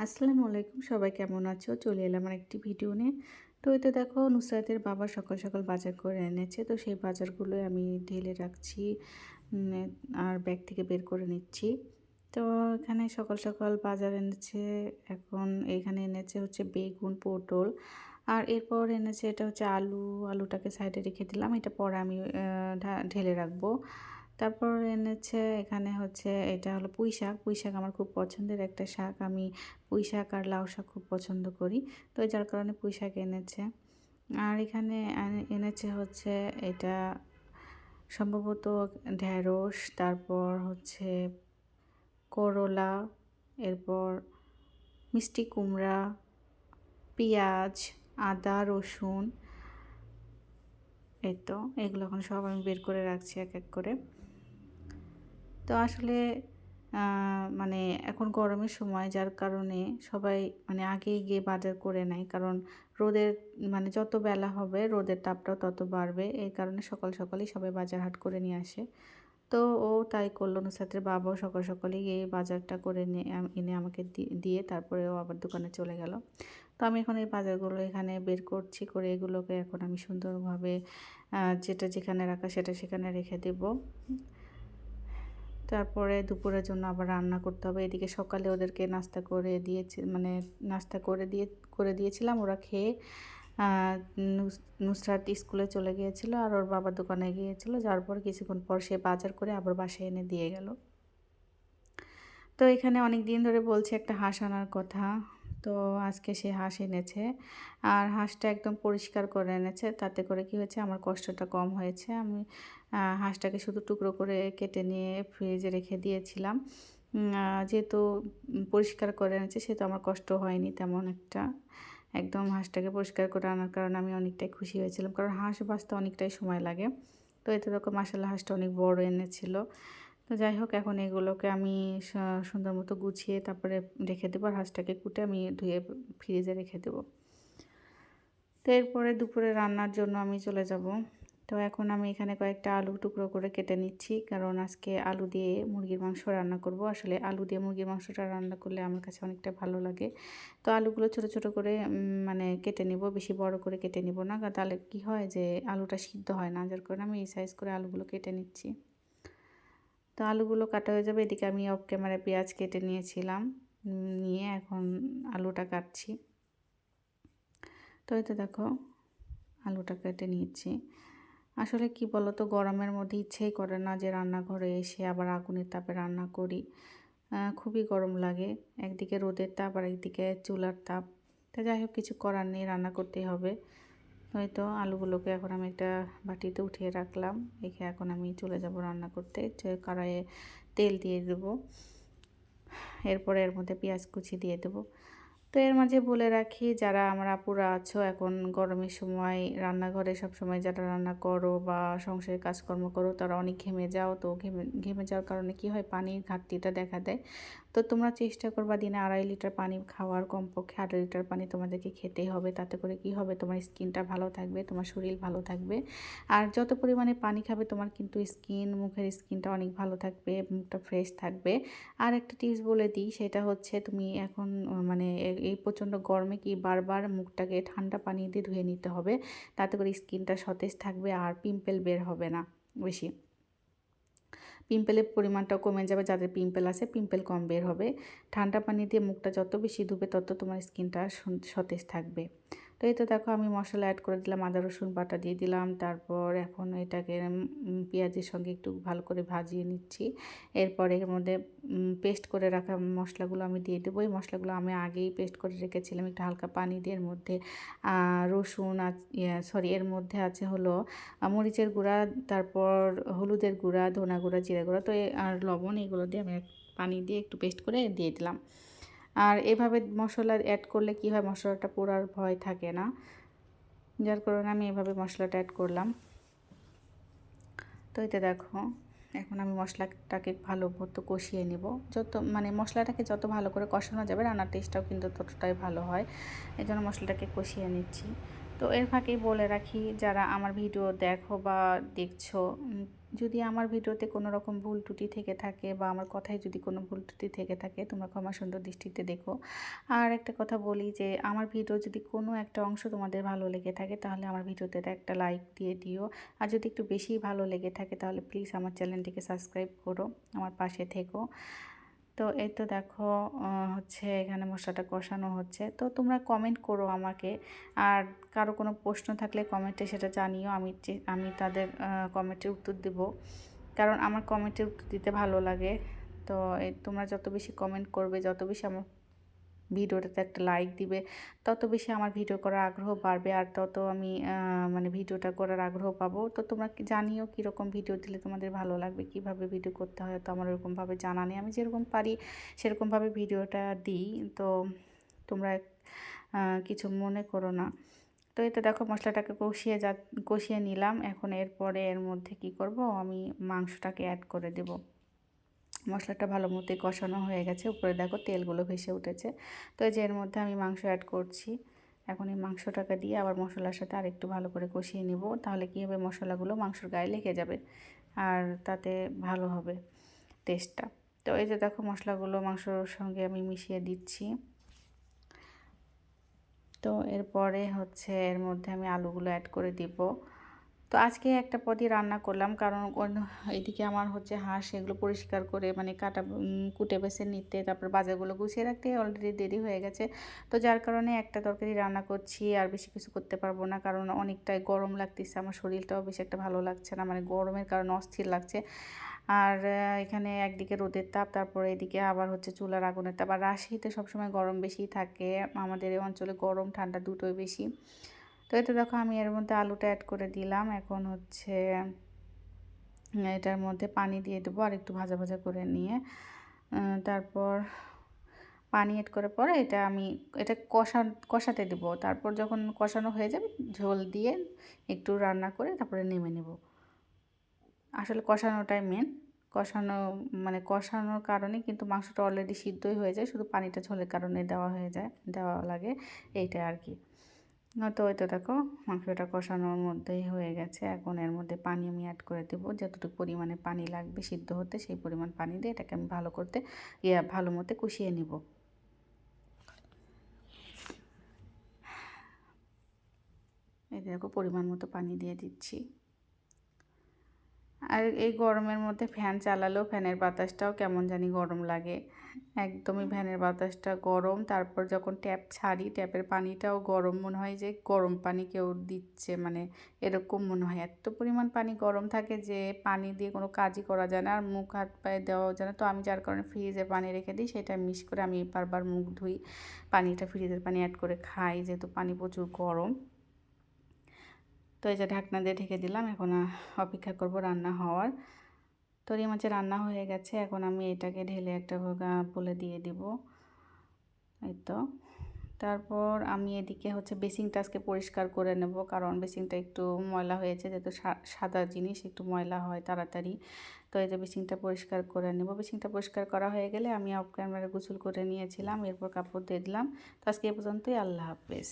আসসালামু আলাইকুম, সবাই কেমন আছো? চলে এলাম আরেকটি ভিডিও নিয়ে। তো এই তো দেখো, নুসরাতের বাবা সকাল সকাল বাজার করে এনেছে। তো সেই বাজারগুলোই আমি ঢেলে রাখছি, উম, আর ব্যাগ থেকে বের করে নিচ্ছি। তো এখানে সকাল সকাল বাজার এনেছে। এখন এখানে এনেছে হচ্ছে বেগুন, পটল, আর এরপর এনেছে এটা হচ্ছে আলু। আলুটাকে সাইডে রেখে দিলাম, এটা পরে আমি ঢেলে রাখবো। তারপর এনেছে এখানে হচ্ছে, এটা হলো পুঁই শাক। পুঁই শাক আমার খুব পছন্দের একটা শাক। আমি পুঁই শাক আর লাউ শাক খুব পছন্দ করি। তো যার কারণে পুঁই শাক এনেছে। আর এখানে এনেছে হচ্ছে এটা সম্ভবত ঢ্যাঁড়স, তারপর হচ্ছে করলা, এরপর মিষ্টি কুমড়া, পেঁয়াজ, আদা, রসুন। এই তো এগুলো এখন সব আমি বের করে রাখছি এক এক করে। তো আসলে মানে এখন গরমের সময়, যার কারণে সবাই মানে আগেই গিয়ে বাজার করে নেয়। কারণ রোদের মানে যত বেলা হবে রোদের তাপটাও তত বাড়বে। এই কারণে সকাল সকালই সবাই বাজার হাট করে নিয়ে আসে। তো ও তাই করলো। নুসরাতের বাবাও সকাল সকালই গিয়ে বাজারটা করে এনে আমাকে দিয়ে তারপরে ও আবার দোকানে চলে গেল। তো আমি এখন এই বাজারগুলো এখানে বের করছি, করে এগুলোকে এখন আমি সুন্দরভাবে যেটা যেখানে রাখা সেটা সেখানে রেখে দেব। তারপরে দুপুরের জন্য আবার রান্না করতে হবে। এদিকে সকালে ওদেরকে নাস্তা করে দিয়েছি, মানে নাস্তা করে দিয়েছিলাম। ওরা খেয়ে নুসরাত স্কুলে চলে গিয়েছিল আর ওর বাবার দোকানে গিয়েছিল। যার পর কিছুক্ষণ পর সে বাজার করে আবার বাসায় এনে দিয়ে গেল। তো এখানে অনেক দিন ধরে বলছে একটা হাঁস আনার কথা। তো আজকে সে হাঁস এনেছে, আর হাঁসটা একদম পরিষ্কার করে এনেছে। তাতে করে কি হয়েছে, আমার কষ্টটা কম হয়েছে। আমি হাঁসটাকে শুধু টুকরো করে কেটে নিয়ে ফ্রিজে রেখে দিয়েছিলাম। যেহেতু পরিষ্কার করে এনেছে, সেহেতু আমার কষ্ট হয়নি তেমন একটা। একদম হাঁসটাকে পরিষ্কার করে আনার কারণে আমি অনেকটাই খুশি হয়েছিলাম, কারণ হাঁস বাছতে অনেকটাই সময় লাগে। তো এতে দেখো মাসাল্লাহ হাঁসটা অনেক বড় এনেছিল। তো যাই হোক, এখন এগুলোকে আমি সুন্দর মতো গুছিয়ে তারপরে রেখে দেবো, আর হাঁসটাকে কুটে আমি ধুয়ে ফ্রিজে রেখে দেবো। তো এরপরে দুপুরে রান্নার জন্য আমি চলে যাব। তো এখন আমি এখানে কয়েকটা আলু টুকরো করে কেটে নিচ্ছি, কারণ আজকে আলু দিয়ে মুরগির মাংস রান্না করব। আসলে আলু দিয়ে মুরগির মাংসটা রান্না করলে আমার কাছে অনেকটা ভালো লাগে। তো আলুগুলো ছোট ছোট করে মানে কেটে নিব, বেশি বড় করে কেটে নিব না, তাহলে কি হয় যে আলুটা সিদ্ধ হয় না। যার কারণে আমি এই সাইজ করে আলুগুলো কেটে নিচ্ছি। তো আলুগুলো কাটা হয়ে যাবে। এদিকে আমি অফ ক্যামেরায় পেঁয়াজ কেটে নিয়েছিলাম, নিয়ে এখন আলুটা কাটছি। তো এই তো দেখো, আলুটা কেটে নিয়েছি। আসলে কি বলো তো, গরমের মধ্যে ইচ্ছেই করে না যে রান্নাঘরে এসে আবার আগুনের তাপে রান্না করি। খুবই গরম লাগে, একদিকে রোদের তাপ আর একদিকে চুলার তাপ। তো যাই হোক, কিছু করার নেই, রান্না করতেই হবে। হয়তো আলুগুলোকে এখন আমি একটা বাটিতে উঠিয়ে রাখলাম, রেখে এখন আমি চলে যাব রান্না করতে। কড়াইয়ে তেল দিয়ে দেবো, এরপরে এর মধ্যে পেঁয়াজ কুচি দিয়ে দেবো। তো এর মাঝে বলে রাখি, যারা আমার আপুরা আছো এখন গরমের সময় রান্নাঘরে সব সময় যারা রান্না করো বা সংসারের কাজকর্ম করো, তারা অনেক ঘেমে যাও। তো ঘেমে ঘেমে যাওয়ার কারণে কি হয়, পানির ঘাটতিটা দেখা দেয়। তো তোমরা চেষ্টা করবা দিনে 2.5 লিটার পানি খাওয়ার, কমপক্ষে 2.5 লিটার পানি তোমাদেরকে খেতেই হবে। তাতে করে কি হবে, তোমার স্কিনটা ভালো থাকবে, তোমার শরীর ভালো থাকবে। আর যত পরিমাণে পানি খাবে তোমার কিন্তু মুখের স্কিনটা অনেক ভালো থাকবে, মুখটা ফ্রেশ থাকবে। আর একটা টিপস বলে দিই, সেটা হচ্ছে তুমি এখন মানে এই প্রচণ্ড গরমে কি বারবার মুখটাকে ঠান্ডা পানি দিয়ে ধুয়ে নিতে হবে। তাতে করে স্কিনটা সতেজ থাকবে আর পিম্পল বের হবে না বেশি। পিম্পলের পরিমাণটাও কমে যাবে, যাদের পিম্পল আছে পিম্পল কম বের হবে। ঠান্ডা পানি দিয়ে মুখটা যত বেশি ধুবে তত তোমার স্কিনটা সতেজ থাকবে। তো এই তো দেখো, আমি মশলা অ্যাড করে দিলাম, আদা রসুন বাটা দিয়ে দিলাম। তারপর এখন এটাকে পেঁয়াজের সঙ্গে একটু ভালো করে ভাজিয়ে নিচ্ছি। এরপর এর মধ্যে পেস্ট করে রাখা মশলাগুলো আমি দিয়ে দেবো। এই মশলাগুলো আমি আগেই পেস্ট করে রেখেছিলাম, একটু হালকা পানি দিয়ে। এর মধ্যে রসুন এর মধ্যে আছে হলো মরিচের গুঁড়া, তারপর হলুদের গুঁড়া, ধনা গুঁড়া, জিরা গুঁড়া, তো আর লবণ, এগুলো দিয়ে আমি পানি দিয়ে একটু পেস্ট করে দিয়ে দিলাম। আর এভাবে মশলা অ্যাড করলে কি হয়, মশলাটা পোড়ার ভয় থাকে না। যার কারণে আমি এভাবে মশলাটা অ্যাড করলাম। তো এতে দেখো, এখন আমি মশলাটাকে ভালো মতো কষিয়ে নিব। মানে মশলাটাকে যত ভালো করে কষানো যাবে রান্নার টেস্টটাও কিন্তু ততটাই ভালো হয়। এই জন্য মশলাটাকে কষিয়ে নিচ্ছি। তো এর ফাঁকেই বলে রাখি, যারা আমার ভিডিও দেখো বা দেখছো, যদি আমার ভিডিওতে কোনো রকম ভুল ত্রুটি থেকে থাকে বা আমার কথায় যদি কোনো ভুল ত্রুটি থেকে থাকে তোমরা ক্ষমা সুন্দর দৃষ্টিতে দেখো। আর একটা কথা বলি যে আমার ভিডিও যদি কোনো একটা অংশ তোমাদের ভালো লেগে থাকে তাহলে আমার ভিডিওতে একটা লাইক দিয়ে দিও। আর যদি একটু বেশি ভালো লেগে থাকে তাহলে প্লিজ আমার চ্যানেলটিকে সাবস্ক্রাইব করো, আমার পাশে থেকো। তো এই তো দেখো হচ্ছে এখানে মশলাটা কষানো হচ্ছে। তো তোমরা কমেন্ট করো আমাকে, আর কারো কোনো প্রশ্ন থাকলে কমেন্টে সেটা জানিও, আমি তাদের কমেন্টের উত্তর দেব, কারণ আমার কমেন্টের উত্তর দিতে ভালো লাগে। তো তোমরা যত বেশি কমেন্ট করবে, যত বেশি আমার ভিডিওটাতে একটা লাইক দিবে, তত বেশি আমার ভিডিও করার আগ্রহ বাড়বে, আর তত আমি মানে ভিডিওটা করার আগ্রহ পাবো। তো তোমরা জানিও কীরকম ভিডিও দিলে তোমাদের ভালো লাগবে, কিভাবে ভিডিও করতে হয়। তো আমার ওরকমভাবে জানা নেই, আমি যেরকম পারি সেরকমভাবে ভিডিওটা দিই। তো তোমরা কিছু মনে করো না। তো এই তো দেখো মশলাটাকে কষিয়ে নিলাম। এখন এরপরে এর মধ্যে কি করব, আমি মাংসটাকে অ্যাড করে দেব। মশলাটা ভালো মতোই কষানো হয়ে গেছে, উপরে দেখো তেলগুলো ভেসে উঠেছে। তো এই যে এর মধ্যে আমি মাংস অ্যাড করছি। এখন এই মাংসটাকে দিয়ে আবার মশলার সাথে আরেকটু ভালো করে কষিয়ে নিব। তাহলে কী হবে, মশলাগুলো মাংসর গায়ে লেগে যাবে আর তাতে ভালো হবে টেস্টটা। তো এই যে দেখো মশলাগুলো মাংসর সঙ্গে আমি মিশিয়ে দিচ্ছি। তো এরপরে হচ্ছে এর মধ্যে আমি আলুগুলো অ্যাড করে দিব। তো আজকে একটা পদই রান্না করলাম, কারণ এদিকে আমার হচ্ছে হাঁস, এগুলো পরিষ্কার করে মানে কুটে বেছে নিতে, তারপর বাজারগুলো গুছিয়ে রাখতে অলরেডি দেরি হয়ে গেছে। তো যার কারণে একটা তরকারি রান্না করছি, আর বেশি কিছু করতে পারবো না, কারণ অনেকটাই গরম লাগতেছে, আমার শরীরটাও বেশি একটা ভালো লাগছে না, মানে গরমের কারণে অস্থির লাগছে। আর এখানে একদিকে রোদের তাপ, তারপরে এদিকে আবার হচ্ছে চুলার আগুনের তাপ। আর রাজশাহীতে সবসময় গরম বেশি থাকে, আমাদের এই অঞ্চলে গরম ঠান্ডা দুটোই বেশি। তো এতে দেখো আমি এর মধ্যে আলুটা অ্যাড করে দিলাম। এখন হচ্ছে এটার মধ্যে পানি দিয়ে দেবো আর একটু ভাজা ভাজা করে নিয়ে, তারপর পানি অ্যাড করে পরে এটা কষাতে দেবো। তারপর যখন কষানো হয়ে যাবে ঝোল দিয়ে একটু রান্না করে তারপরে নেমে নেব। আসলে কষানোটাই মেন, কষানো মানে কষানোর কারণে কিন্তু মাংসটা অলরেডি সিদ্ধই হয়ে যায়, শুধু পানিটা ঝোলের কারণে দেওয়া লাগে, এইটাই আর কি। তো ওই তো দেখো মাংসটা কষানোর মধ্যেই হয়ে গেছে। এখন এর মধ্যে পানি আমি অ্যাড করে দেবো, যতটুকু পরিমাণে পানি লাগবে সিদ্ধ হতে সেই পরিমাণ পানি দিয়ে এটাকে আমি ভালো মতো কষিয়ে নিব। এই দেখো পরিমাণ মতো পানি দিয়ে দিচ্ছি। আর এই গরমের মধ্যে ফ্যান চালালেও ফ্যানের বাতাসটাও কেমন জানি গরম লাগে, একদমই ফ্যানের বাতাসটা গরম। তারপর যখন ট্যাপ ছাড়ি ট্যাপের পানিটাও গরম, মনে হয় যে গরম পানি কেউ দিচ্ছে, মানে এরকম মনে হয়। এত পরিমাণ পানি গরম থাকে যে পানি দিয়ে কোনো কাজই করা যায় না, আর মুখ হাত পায়ে দেওয়াও যায় না। তো আমি যার কারণে ফ্রিজে পানি রেখে দিই, সেটা মিক্স করে আমি বারবার মুখ ধুই, পানিটা ফ্রিজের পানি অ্যাড করে খাই, যেহেতু পানি প্রচুর গরম। তো এই যে ঢাকনা দিয়ে ঢেকে দিলাম, এখন অপেক্ষা করব রান্না হওয়ার। তরি মাছের রান্না হয়ে গেছে, এখন আমি এটাকে ঢেলে একটা বলে দিয়ে দিব। এই তো তারপর আমি এদিকে হচ্ছে বেসিনটা আজকে পরিষ্কার করে নেব, কারণ বেসিনটা একটু ময়লা হয়েছে, যেহেতু সাদা জিনিস একটু ময়লা হয় তাড়াতাড়ি। তো এই যে বেসিনটা পরিষ্কার করে নেব। বেসিনটা পরিষ্কার করা হয়ে গেলে আমি অফ ক্যামেরা গোসল করে নিয়েছিলাম, এরপর কাপড় দিয়ে দিলাম। তো আজকে এ পর্যন্তই, আল্লাহ হাফেজ।